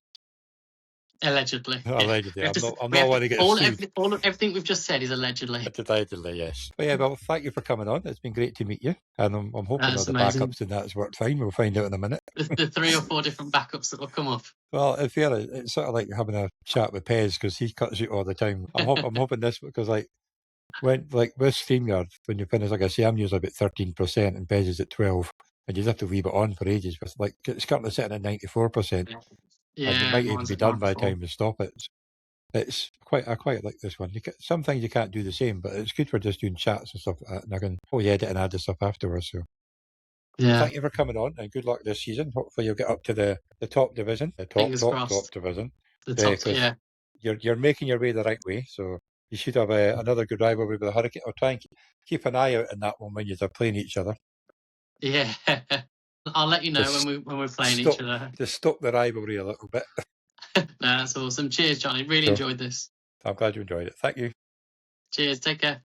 [SPEAKER 3] Allegedly.
[SPEAKER 2] Allegedly. I'm not want to get sued.
[SPEAKER 3] Everything we've just said is allegedly.
[SPEAKER 2] Allegedly, yes. But yeah, well, thank you for coming on. It's been great to meet you. And I'm hoping all the backups and that's worked fine. We'll find out in a minute.
[SPEAKER 3] The 3 or 4 different backups that will come up.
[SPEAKER 2] Well, in fairness, it's sort of like having a chat with Pez because he cuts you all the time. I'm hoping this because with StreamYard, when you finish, like I say, I'm usually about 13% and Pez is at 12%. And you just have to leave it on for ages. But like it's currently sitting at 94%.
[SPEAKER 3] Yeah,
[SPEAKER 2] and it might even be done by the time we stop it. It's I quite like this one. Some things you can't do the same, but it's good for just doing chats and stuff like that. And I can probably edit and add the stuff afterwards. So,
[SPEAKER 3] yeah.
[SPEAKER 2] Thank you for coming on, and good luck this season. Hopefully, you'll get up to the top division, the top division.
[SPEAKER 3] Yeah.
[SPEAKER 2] You're making your way the right way. So you should have another good rivalry with the Hurricane. I'll try and keep an eye out in that one when you're playing each other.
[SPEAKER 3] Yeah. I'll let you know when we're playing each other.
[SPEAKER 2] Just stop the rivalry a little bit.
[SPEAKER 3] No, that's awesome. Cheers, Johnny. Really enjoyed this.
[SPEAKER 2] I'm glad you enjoyed it. Thank you.
[SPEAKER 3] Cheers. Take care.